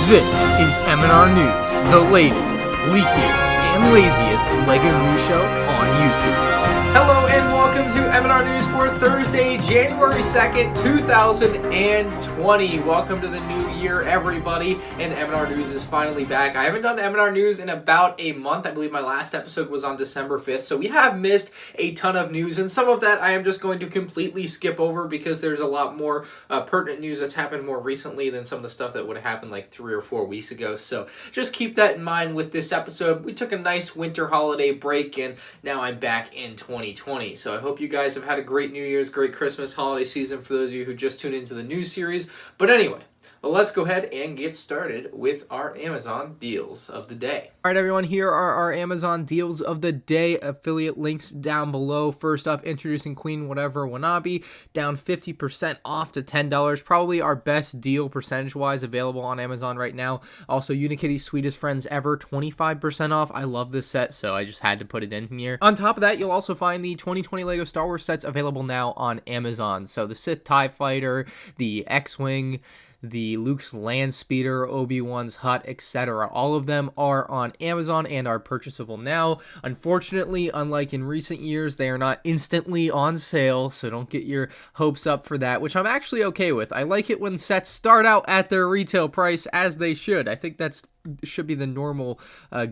This is MandR News, the latest, leakiest, and laziest LEGO news show on YouTube. Hello and welcome to MandR News for Thursday, January 2nd, 2020. Welcome to the new year, everybody, and MandR News is finally back. I haven't done MandR News in about a month. I believe my last episode was on December 5th, so we have missed a ton of news, and some of that I am just going to completely skip over because there's a lot more pertinent news that's happened more recently than some of the stuff that would have happened like 3 or 4 weeks ago. So just keep that in mind with this episode. We took a nice winter holiday break, and now I'm back in 2020. So I hope you guys have had a great New Year's, great Christmas holiday season for those of you who just tuned into the news series. But anyway, let's go ahead and get started with our Amazon deals of the day. All right, everyone, here are our Amazon deals of the day. Affiliate links down below. First up, introducing Queen Whatever Wannabe, down 50% off to $10. Probably our best deal percentage-wise available on Amazon right now. Also, Unikitty's Sweetest Friends Ever, 25% off. I love this set, so I just had to put it in here. On top of that, you'll also find the 2020 LEGO Star Wars sets available now on Amazon. So the Sith TIE Fighter, the X-Wing, the Luke's Land Speeder, Obi-Wan's hut, etc. All of them are on Amazon and are purchasable now. Unfortunately, unlike in recent years, they are not instantly on sale, so don't get your hopes up for that, which I'm actually okay with. I like it when sets start out at their retail price, as they should. I think that's should be the normal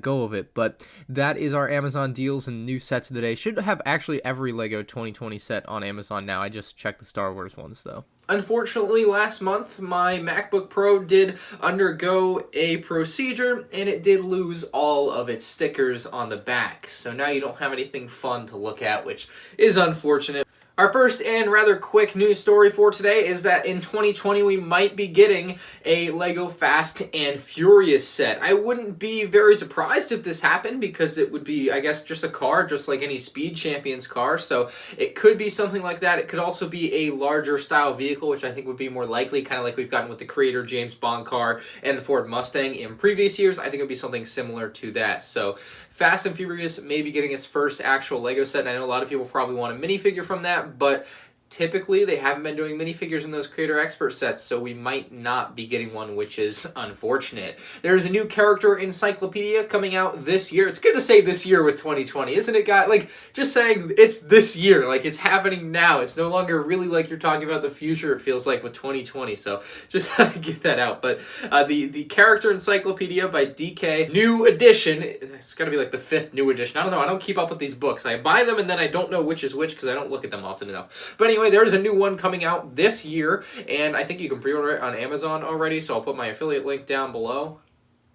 go of it, but that is our Amazon deals and new sets of the day. Should have actually every LEGO 2020 set on Amazon now. I just checked the Star Wars ones, though. Unfortunately, last month, my MacBook Pro did undergo a procedure, and it did lose all of its stickers on the back. So now you don't have anything fun to look at, which is unfortunate. Our first and rather quick news story for today is that in 2020 we might be getting a LEGO Fast and Furious set. I wouldn't be very surprised if this happened because it would be, I guess, just a car, just like any Speed Champions car. So it could be something like that. It could also be a larger style vehicle, which I think would be more likely, kind of like we've gotten with the Creator James Bond car and the Ford Mustang in previous years. I think it would be something similar to that. So Fast and Furious may be getting its first actual LEGO set, and I know a lot of people probably want a minifigure from that, but typically they haven't been doing minifigures in those Creator Expert sets, so we might not be getting one, which is unfortunate. There's a new character Encyclopedia coming out this year. It's good to say this year with 2020, isn't it, guys? Like, just saying it's this year. Like, it's happening now. It's no longer really like you're talking about the future, it feels like, with 2020, so just had to get that out. But the character Encyclopedia by DK, new edition. It's got to be like the 5th new edition. I don't know. I don't keep up with these books. I buy them and then I don't know which is which because I don't look at them often enough. But anyway, there is a new one coming out this year, and I think you can pre-order it on Amazon already, so I'll put my affiliate link down below.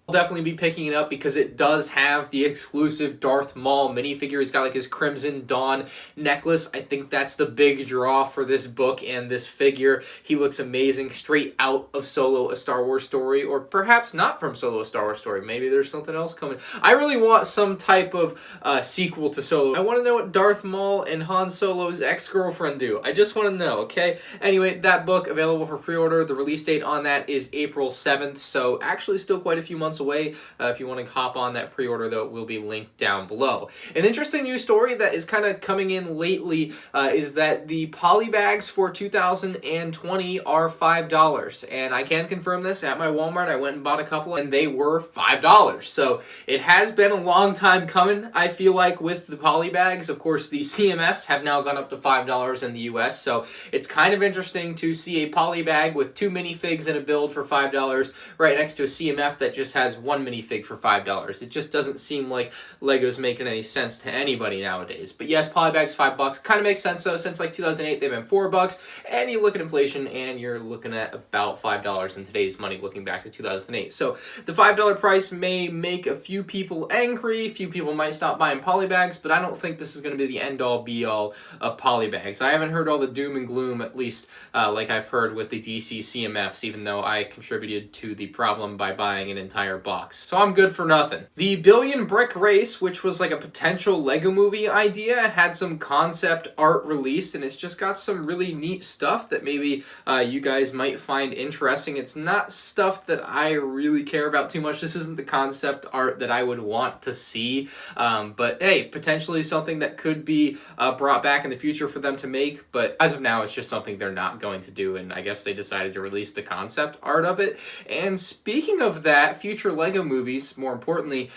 I'll definitely be picking it up because it does have the exclusive Darth Maul minifigure. He's got like his Crimson Dawn necklace. I think that's the big draw for this book and this figure. He looks amazing, straight out of Solo: A Star Wars Story, or perhaps not from Solo: A Star Wars Story. Maybe there's something else coming. I really want some type of sequel to Solo. I want to know what Darth Maul and Han Solo's ex-girlfriend do. I just want to know, okay? Anyway, that book available for pre-order. The release date on that is April 7th, so actually still quite a few months away. If you want to hop on that pre-order, though, it will be linked down below. An interesting news story that is kind of coming in lately is that the Polybags for 2020 are $5, and I can confirm this at my Walmart. I went and bought a couple, and they were $5. So it has been a long time coming, I feel like, with the Polybags. Of course, the CMFs have now gone up to $5 in the US, so it's kind of interesting to see a Polybag with 2 minifigs in a build for $5 right next to a CMF that just has 1 minifig for $5. It just doesn't seem like LEGO's making any sense to anybody nowadays. But yes, Polybags $5 kind of makes sense though. Since like 2008, they've been $4, and you look at inflation, and you're looking at about $5 in today's money, looking back to 2008. So the $5 price may make a few people angry. A few people might stop buying Polybags, but I don't think this is going to be the end-all, be-all of Polybags. I haven't heard all the doom and gloom, at least like I've heard with the DC CMFs, even though I contributed to the problem by buying an entire entire box. So I'm good for nothing. The Billion Brick Race, which was like a potential LEGO movie idea, had some concept art released, and it's just got some really neat stuff that maybe you guys might find interesting. It's not stuff that I really care about too much. This isn't the concept art that I would want to see, but hey, potentially something that could be brought back in the future for them to make, but as of now, it's just something they're not going to do, and I guess they decided to release the concept art of it. And speaking of that, future LEGO movies, more importantly,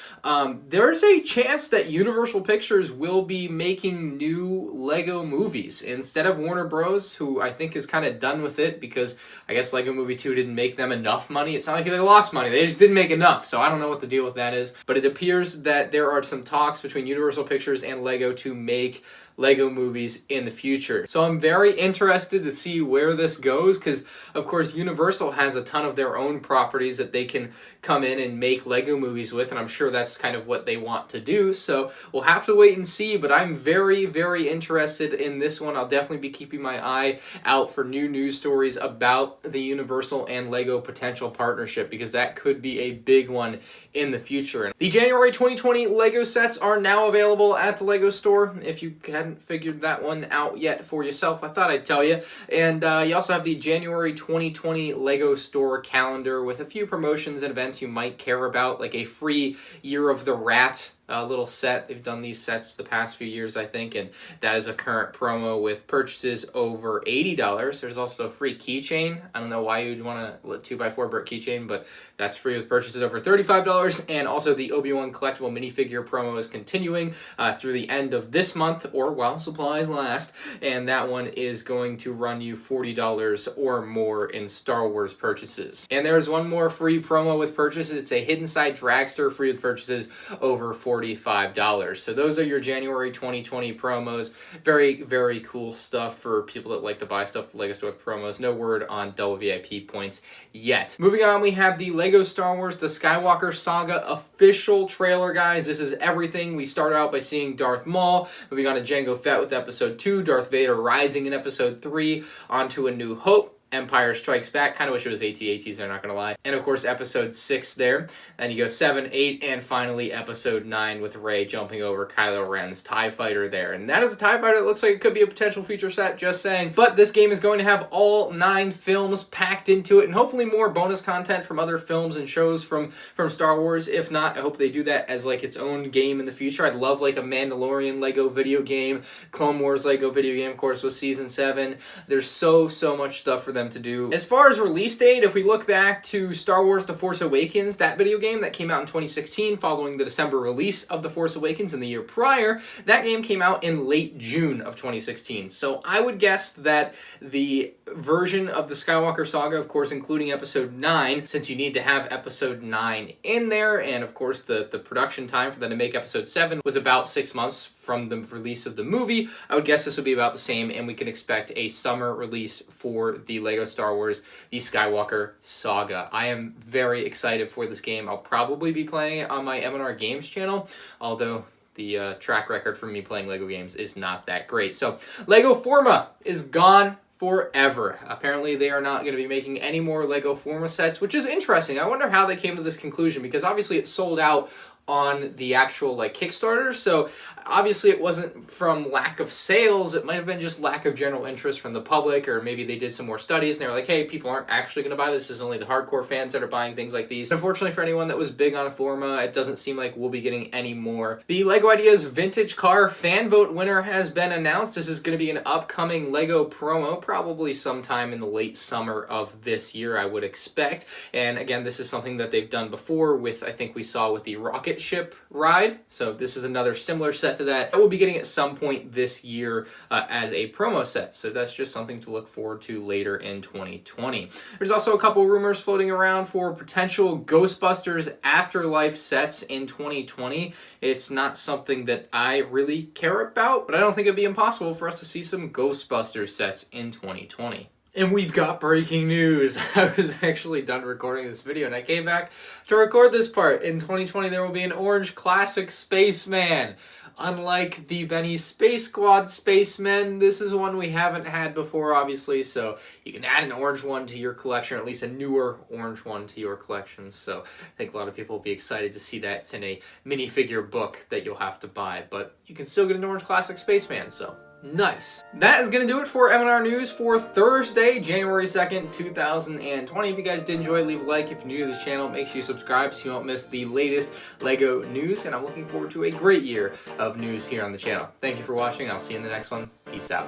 there's a chance that Universal Pictures will be making new LEGO movies. Instead of Warner Bros., who I think is kind of done with it because I guess LEGO Movie 2 didn't make them enough money. It's not like they lost money, they just didn't make enough, so I don't know what the deal with that is. But it appears that there are some talks between Universal Pictures and LEGO to make LEGO movies in the future. So I'm very interested to see where this goes, because of course Universal has a ton of their own properties that they can come in and make LEGO movies with, and I'm sure that's kind of what they want to do. So we'll have to wait and see, but I'm very, very interested in this one. I'll definitely be keeping my eye out for new news stories about the Universal and LEGO potential partnership, because that could be a big one in the future. The January 2020 LEGO sets are now available at the LEGO store. If you hadn't figured that one out yet for yourself, I thought I'd tell you. And you also have the January 2020 LEGO store calendar with a few promotions and events you might care about, like a free Year of the Rat little set. They've done these sets the past few years, I think, and that is a current promo with purchases over $80. There's also a free keychain. I don't know why you'd want a 2x4 brick keychain, but that's free with purchases over $35. And also the Obi-Wan collectible minifigure promo is continuing through the end of this month, or while supplies last, and that one is going to run you $40 or more in Star Wars purchases. And there's one more free promo with purchases. It's a Hidden Side Dragster free with purchases over $45. So those are your January 2020 promos. Very, very cool stuff for people that like to buy stuff at the LEGO store with promos. No word on double VIP points yet. Moving on, we have the LEGO Star Wars The Skywalker Saga official trailer, guys. This is everything. We start out by seeing Darth Maul, moving on to Jango Fett with Episode 2, Darth Vader rising in Episode 3, onto A New Hope, Empire Strikes Back. Kind of wish it was AT-ATs, they're not going to lie. And of course, Episode 6 there. Then you go 7, 8, and finally Episode 9 with Rey jumping over Kylo Ren's TIE Fighter there. And that is a TIE Fighter that looks like it could be a potential feature set, just saying. But this game is going to have all 9 films packed into it, and hopefully more bonus content from other films and shows from Star Wars. If not, I hope they do that as like its own game in the future. I'd love like a Mandalorian LEGO video game, Clone Wars LEGO video game, of course, with Season 7. There's so much stuff for them to do. As far as release date, if we look back to Star Wars The Force Awakens, that video game that came out in 2016 following the December release of The Force Awakens in the year prior, that game came out in late June of 2016. So I would guess that the version of the Skywalker Saga, of course including Episode 9, since you need to have Episode 9 in there, and of course the production time for them to make Episode 7 was about 6 months from the release of the movie, I would guess this would be about the same, and we can expect a summer release for the LEGO Star Wars, the Skywalker Saga. I am very excited for this game. I'll probably be playing it on my MandR Games channel, although the track record for me playing LEGO games is not that great. So, LEGO Forma is gone forever. Apparently they are not going to be making any more LEGO Forma sets, which is interesting. I wonder how they came to this conclusion, because obviously it sold out on the actual like Kickstarter, so obviously it wasn't from lack of sales. It might have been just lack of general interest from the public, or maybe they did some more studies and they were like, hey, people aren't actually going to buy this. This is only the hardcore fans that are buying things like these. Unfortunately for anyone that was big on Forma, it doesn't seem like we'll be getting any more. The LEGO Ideas Vintage Car Fan Vote winner has been announced. This is going to be an upcoming LEGO promo, probably sometime in the late summer of this year, I would expect. And again, this is something that they've done before with, I think we saw with the rocket ship ride. So this is another similar set to that. We'll be getting at some point this year as a promo set. So that's just something to look forward to later in 2020. There's also a couple rumors floating around for potential Ghostbusters Afterlife sets in 2020. It's not something that I really care about, but I don't think it'd be impossible for us to see some Ghostbusters sets in 2020. And we've got breaking news. I was actually done recording this video and I came back to record this part. In 2020 there will be an orange classic Spaceman. Unlike the Benny Space Squad Spacemen, this is one we haven't had before, obviously, so you can add an orange one to your collection, or at least a newer orange one to your collection. So I think a lot of people will be excited to see that. It's in a minifigure book that you'll have to buy, but you can still get an orange classic Spaceman, so nice. That is going to do it for M&R News for Thursday, January 2nd, 2020. If you guys did enjoy, leave a like. If you're new to the channel, make sure you subscribe so you don't miss the latest LEGO news. And I'm looking forward to a great year of news here on the channel. Thank you for watching. I'll see you in the next one. Peace out.